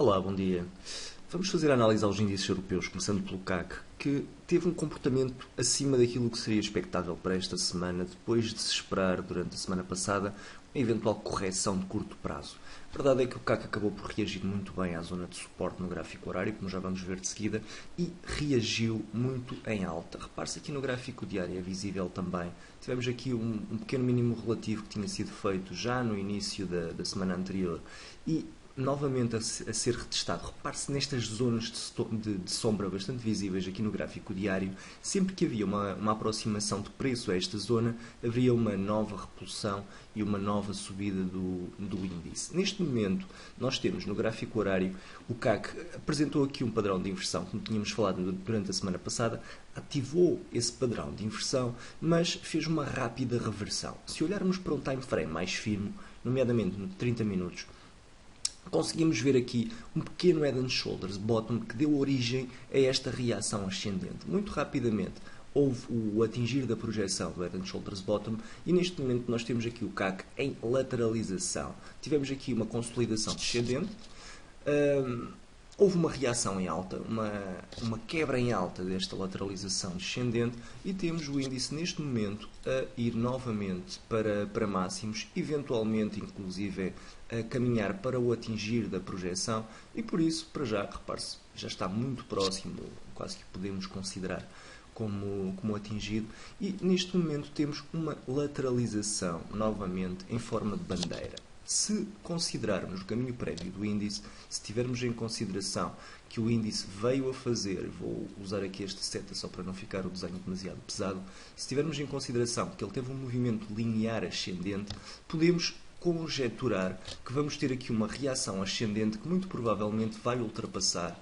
Olá, bom dia. Vamos fazer a análise aos índices europeus, começando pelo CAC, que teve um comportamento acima daquilo que seria expectável para esta semana, depois de se esperar durante a semana passada uma eventual correção de curto prazo. A verdade é que o CAC acabou por reagir muito bem à zona de suporte no gráfico horário, como já vamos ver de seguida, e reagiu muito em alta. Repare-se aqui no gráfico diário, é visível também. Tivemos aqui um pequeno mínimo relativo que tinha sido feito já no início da semana anterior e novamente a ser retestado. Repare-se nestas zonas de sombra bastante visíveis aqui no gráfico diário. Sempre que havia uma aproximação de preço a esta zona, haveria uma nova repulsão e uma nova subida do índice. Neste momento, nós temos no gráfico horário, o CAC apresentou aqui um padrão de inversão, como tínhamos falado durante a semana passada, ativou esse padrão de inversão, mas fez uma rápida reversão. Se olharmos para um time frame mais firme, nomeadamente no 30 minutos, conseguimos ver aqui um pequeno Head and Shoulders Bottom que deu origem a esta reação ascendente. Muito rapidamente houve o atingir da projeção do Head and Shoulders Bottom e neste momento nós temos aqui o CAC em lateralização. Tivemos aqui uma consolidação descendente, houve uma reação em alta, uma quebra em alta desta lateralização descendente e temos o índice neste momento a ir novamente para máximos, eventualmente inclusive a caminhar para o atingir da projeção e por isso, para já, repare-se, já está muito próximo, quase que podemos considerar como atingido e neste momento temos uma lateralização novamente em forma de bandeira. Se considerarmos o caminho prévio do índice, se tivermos em consideração que o índice veio a fazer, vou usar aqui esta seta só para não ficar o desenho demasiado pesado, se tivermos em consideração que ele teve um movimento linear ascendente, podemos conjecturar que vamos ter aqui uma reação ascendente que muito provavelmente vai ultrapassar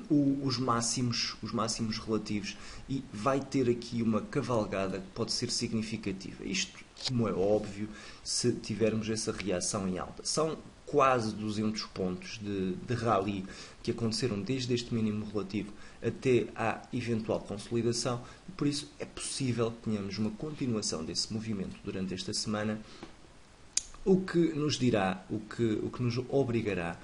os máximos relativos e vai ter aqui uma cavalgada que pode ser significativa. Isto, como é óbvio, se tivermos essa reação em alta. São quase 200 pontos de rally que aconteceram desde este mínimo relativo até à eventual consolidação e por isso é possível que tenhamos uma continuação desse movimento durante esta semana, o que nos dirá, o que nos obrigará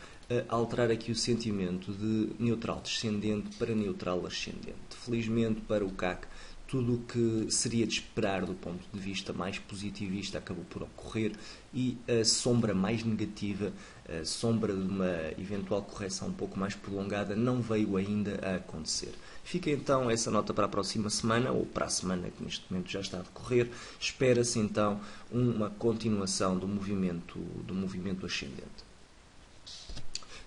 a alterar aqui o sentimento de neutral descendente para neutral ascendente. Felizmente para o CAC, tudo o que seria de esperar do ponto de vista mais positivista acabou por ocorrer e a sombra mais negativa, a sombra de uma eventual correção um pouco mais prolongada, não veio ainda a acontecer. Fica então essa nota para a próxima semana, ou para a semana que neste momento já está a decorrer. Espera-se então uma continuação do movimento ascendente.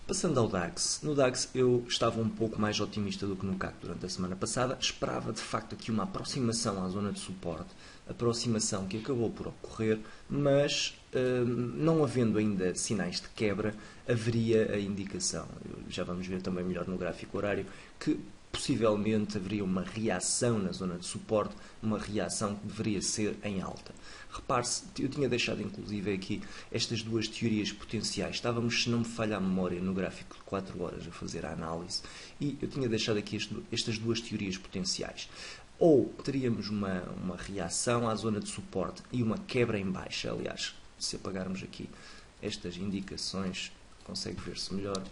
Passando ao DAX, no DAX eu estava um pouco mais otimista do que no CAC durante a semana passada, esperava de facto aqui uma aproximação à zona de suporte, aproximação que acabou por ocorrer, mas não havendo ainda sinais de quebra, haveria a indicação, já vamos ver também melhor no gráfico horário, que possivelmente haveria uma reação na zona de suporte, uma reação que deveria ser em alta. Repare-se, eu tinha deixado inclusive aqui estas duas teorias potenciais. Estávamos, se não me falha a memória, no gráfico de 4 horas a fazer a análise e eu tinha deixado aqui estas duas teorias potenciais. Ou teríamos uma reação à zona de suporte e uma quebra em baixa. Aliás, se apagarmos aqui estas indicações, consegue ver-se melhor.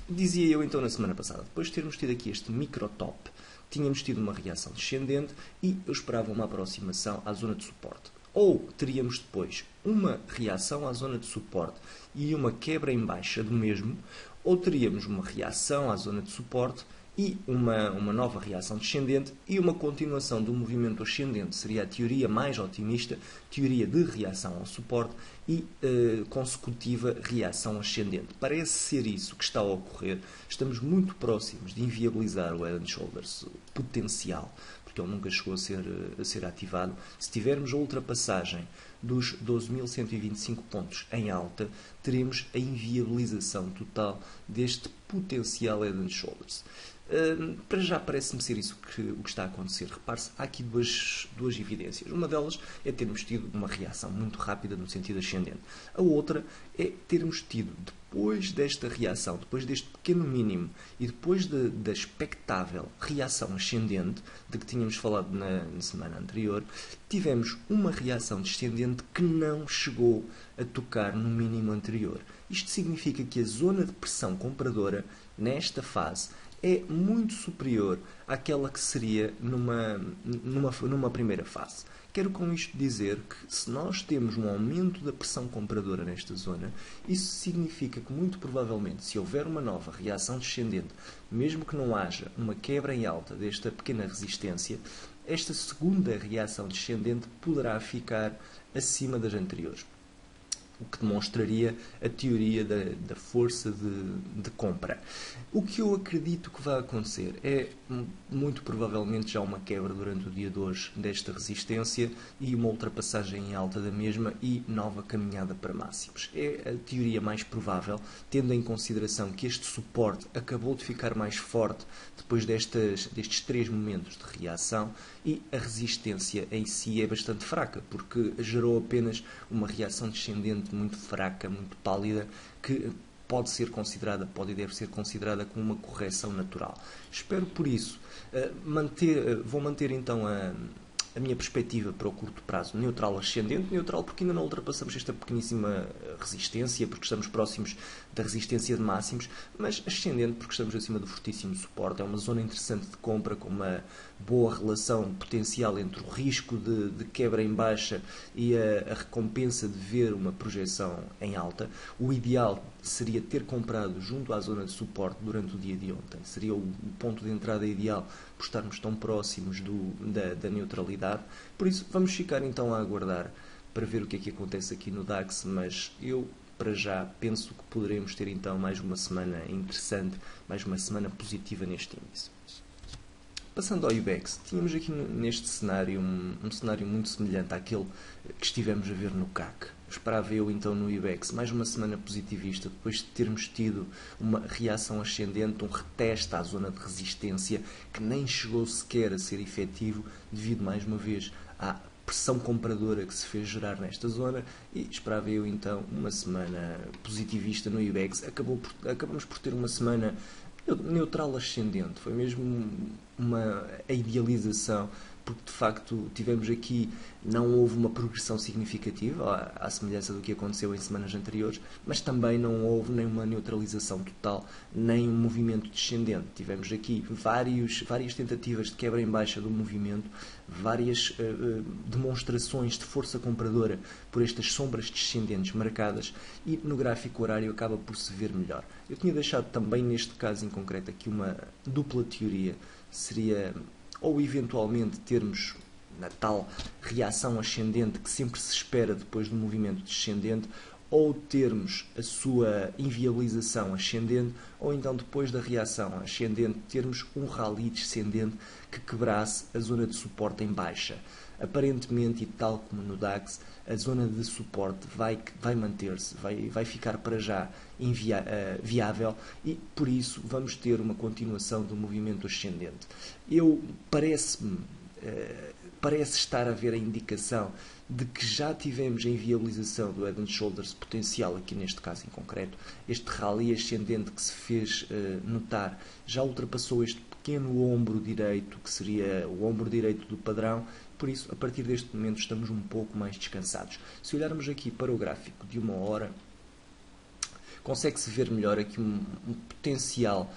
Dizia eu então na semana passada, depois de termos tido aqui este micro top, tínhamos tido uma reação descendente e eu esperava uma aproximação à zona de suporte. Ou teríamos depois uma reação à zona de suporte e uma quebra em baixa do mesmo, ou teríamos uma reação à zona de suporte e uma nova reação descendente e uma continuação do movimento ascendente. Seria a teoria mais otimista, teoria de reação ao suporte e consecutiva reação ascendente. Parece ser isso que está a ocorrer. Estamos muito próximos de inviabilizar o Head and Shoulders potencial, porque ele nunca chegou a ser ativado. Se tivermos a ultrapassagem dos 12.125 pontos em alta, teremos a inviabilização total deste potencial Head and Shoulders. Para já parece-me ser isso o que está a acontecer. Repare-se, há aqui duas evidências. Uma delas é termos tido uma reação muito rápida no sentido ascendente. A outra é termos tido depois desta reação, depois deste pequeno mínimo e depois da expectável reação ascendente, de que tínhamos falado na semana anterior, tivemos uma reação descendente que não chegou a tocar no mínimo anterior. Isto significa que a zona de pressão compradora, nesta fase, é muito superior àquela que seria numa primeira fase. Quero com isto dizer que se nós temos um aumento da pressão compradora nesta zona, isso significa que muito provavelmente, se houver uma nova reação descendente, mesmo que não haja uma quebra em alta desta pequena resistência, esta segunda reação descendente poderá ficar acima das anteriores, o que demonstraria a teoria da força de compra. O que eu acredito que vai acontecer é, muito provavelmente, já uma quebra durante o dia de hoje desta resistência e uma ultrapassagem em alta da mesma e nova caminhada para máximos. É a teoria mais provável, tendo em consideração que este suporte acabou de ficar mais forte depois destes 3 momentos de reação e a resistência em si é bastante fraca, porque gerou apenas uma reação descendente muito fraca, muito pálida, que pode e deve ser considerada como uma correção natural. Espero, por isso, vou manter então a minha perspectiva para o curto prazo neutral ascendente, neutral porque ainda não ultrapassamos esta pequeníssima resistência, porque estamos próximos da resistência de máximos, mas ascendente porque estamos acima do fortíssimo suporte. É uma zona interessante de compra, com uma boa relação potencial entre o risco de quebra em baixa e a recompensa de ver uma projeção em alta. O ideal seria ter comprado junto à zona de suporte durante o dia de ontem. Seria o ponto de entrada ideal, por estarmos tão próximos da neutralidade. Por isso, vamos ficar então a aguardar para ver o que é que acontece aqui no DAX, mas eu, para já, penso que poderemos ter então mais uma semana interessante, mais uma semana positiva neste índice. Passando ao IBEX, tínhamos aqui neste cenário um cenário muito semelhante àquele que estivemos a ver no CAC. Esperava eu então no IBEX mais uma semana positivista, depois de termos tido uma reação ascendente, um reteste à zona de resistência que nem chegou sequer a ser efetivo, devido mais uma vez à pressão compradora que se fez gerar nesta zona, e esperava eu então uma semana positivista no IBEX. Acabamos por ter uma semana neutral ascendente, foi mesmo a idealização, porque de facto tivemos aqui, não houve uma progressão significativa, à semelhança do que aconteceu em semanas anteriores, mas também não houve nenhuma neutralização total, nem um movimento descendente. Tivemos aqui várias tentativas de quebra em baixa do movimento, várias demonstrações de força compradora por estas sombras descendentes marcadas, e no gráfico horário acaba por se ver melhor. Eu tinha deixado também neste caso em concreto aqui uma dupla teoria, seria ou eventualmente termos na tal reação ascendente que sempre se espera depois do movimento descendente, ou termos a sua inviabilização ascendente, ou então depois da reação ascendente termos um rally descendente que quebrasse a zona de suporte em baixa. Aparentemente, e tal como no DAX, a zona de suporte vai manter-se, vai ficar para já viável, e por isso vamos ter uma continuação do movimento ascendente. Parece estar a haver a indicação de que já tivemos a inviabilização do Head and Shoulders potencial aqui neste caso em concreto. Este rally ascendente que se fez notar já ultrapassou este pequeno ombro direito, que seria o ombro direito do padrão. Por isso, a partir deste momento, estamos um pouco mais descansados. Se olharmos aqui para o gráfico de 1 hora, consegue-se ver melhor aqui um potencial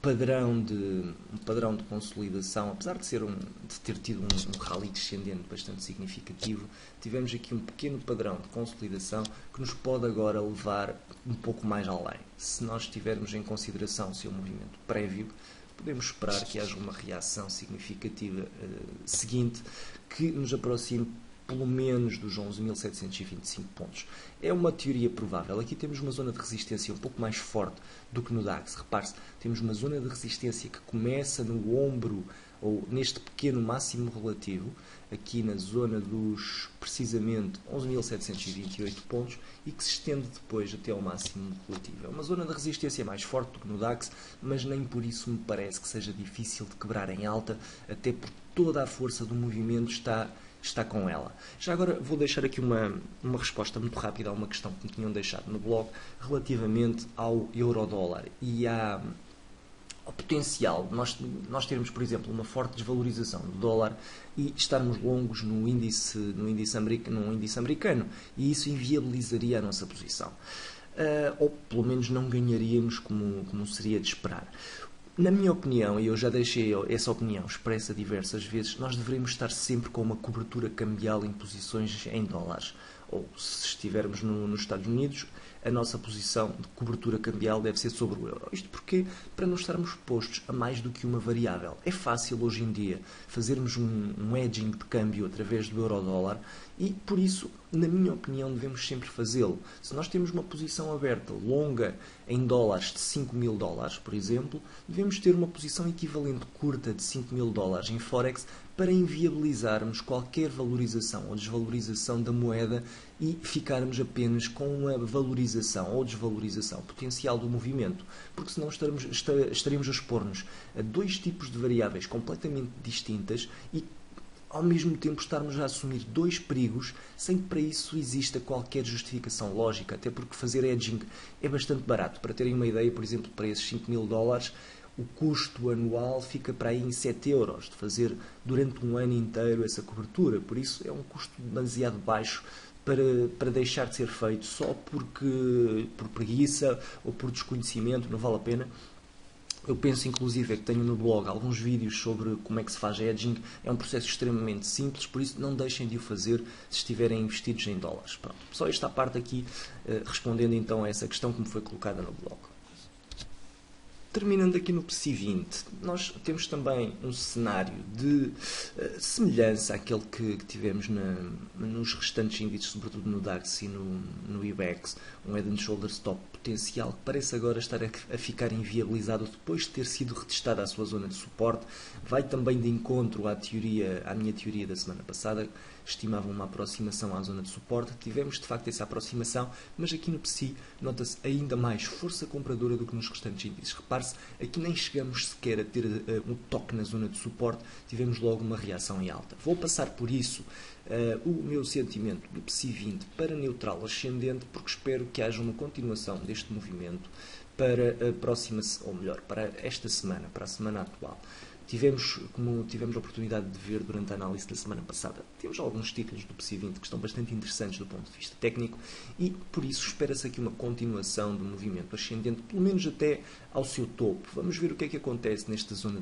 padrão de consolidação. Apesar de ter tido um rally descendente bastante significativo, tivemos aqui um pequeno padrão de consolidação que nos pode agora levar um pouco mais além. Se nós tivermos em consideração o seu movimento prévio, podemos esperar que haja uma reação significativa seguinte, que nos aproxime pelo menos dos 11.725 pontos. É uma teoria provável. Aqui temos uma zona de resistência um pouco mais forte do que no DAX. Repare-se, temos uma zona de resistência que começa no ombro, ou neste pequeno máximo relativo, aqui na zona dos, precisamente, 11.728 pontos, e que se estende depois até ao máximo relativo. É uma zona de resistência mais forte do que no DAX, mas nem por isso me parece que seja difícil de quebrar em alta, até porque toda a força do movimento está está com ela. Já agora vou deixar aqui uma resposta muito rápida a uma questão que me tinham deixado no blog relativamente ao euro-dólar e ao potencial de nós termos, por exemplo, uma forte desvalorização do dólar e estarmos longos no índice americano, e isso inviabilizaria a nossa posição. Ou pelo menos não ganharíamos como seria de esperar. Na minha opinião, e eu já deixei essa opinião expressa diversas vezes, nós deveríamos estar sempre com uma cobertura cambial em posições em dólares. Ou, se estivermos nos Estados Unidos, a nossa posição de cobertura cambial deve ser sobre o euro. Isto porque, para não estarmos expostos a mais do que uma variável. É fácil hoje em dia fazermos um hedging de câmbio através do euro-dólar e, por isso, na minha opinião, devemos sempre fazê-lo. Se nós temos uma posição aberta longa em dólares de 5 mil dólares, por exemplo, devemos ter uma posição equivalente curta de 5 mil dólares em Forex para inviabilizarmos qualquer valorização ou desvalorização da moeda e ficarmos apenas com a valorização ou desvalorização potencial do movimento, porque senão estaremos a expor-nos a dois tipos de variáveis completamente distintas e ao mesmo tempo estarmos a assumir dois perigos sem que para isso exista qualquer justificação lógica, até porque fazer hedging é bastante barato. Para terem uma ideia, por exemplo, para esses 5 mil dólares, o custo anual fica para aí em 7 euros de fazer durante um ano inteiro essa cobertura. Por isso é um custo demasiado baixo para deixar de ser feito só por preguiça ou por desconhecimento, não vale a pena. Eu penso, inclusive, que tenho no blog alguns vídeos sobre como é que se faz hedging. É um processo extremamente simples, por isso não deixem de o fazer se estiverem investidos em dólares. Pronto, só esta parte aqui, respondendo então a essa questão que me foi colocada no blog. Terminando aqui no PSI20, nós temos também um cenário de semelhança àquele que tivemos nos restantes índices, sobretudo no DAX e no IBEX, um Head and Shoulders top potencial que parece agora estar a ficar inviabilizado depois de ter sido retestada a sua zona de suporte. Vai também de encontro à minha teoria da semana passada, estimavam uma aproximação à zona de suporte. Tivemos de facto essa aproximação, mas aqui no PSI nota-se ainda mais força compradora do que nos restantes índices. Repare-se, aqui nem chegamos sequer a ter um toque na zona de suporte, tivemos logo uma reação em alta. Vou passar por isso o meu sentimento do PSI20 para neutral ascendente, porque espero que haja uma continuação deste movimento para a próxima, ou melhor, para esta semana, para a semana atual. Como tivemos a oportunidade de ver durante a análise da semana passada, temos alguns títulos do PSI20 que estão bastante interessantes do ponto de vista técnico e, por isso, espera-se aqui uma continuação do movimento ascendente, pelo menos até ao seu topo. Vamos ver o que é que acontece nesta zona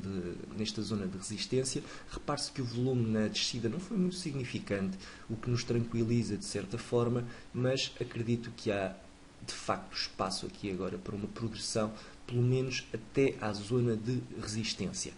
de resistência. Repare-se que o volume na descida não foi muito significante, o que nos tranquiliza de certa forma, mas acredito que há de facto espaço aqui agora para uma progressão, pelo menos até à zona de resistência.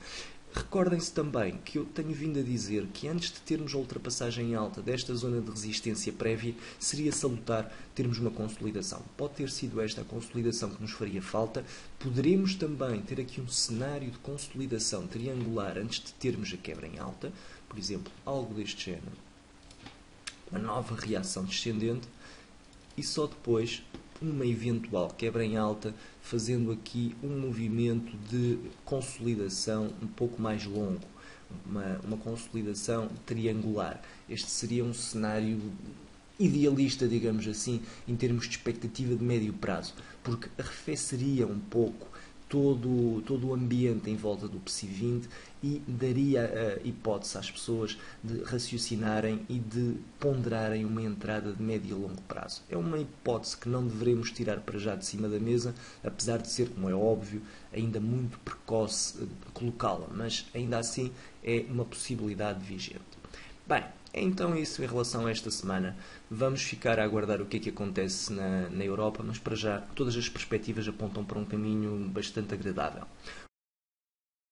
Recordem-se também que eu tenho vindo a dizer que antes de termos a ultrapassagem alta desta zona de resistência prévia, seria salutar termos uma consolidação. Pode ter sido esta a consolidação que nos faria falta. Poderemos também ter aqui um cenário de consolidação triangular antes de termos a quebra em alta, por exemplo, algo deste género. Uma nova reação descendente e só depois uma eventual quebra em alta, fazendo aqui um movimento de consolidação um pouco mais longo, uma consolidação triangular. Este seria um cenário idealista, digamos assim, em termos de expectativa de médio prazo, porque arrefeceria um pouco todo o ambiente em volta do PSI20 e daria a hipótese às pessoas de raciocinarem e de ponderarem uma entrada de médio e longo prazo. É uma hipótese que não devemos tirar para já de cima da mesa, apesar de ser, como é óbvio, ainda muito precoce colocá-la, mas ainda assim é uma possibilidade vigente. Bem, então isso em relação a esta semana. Vamos ficar a aguardar o que é que acontece na Europa, mas para já todas as perspectivas apontam para um caminho bastante agradável.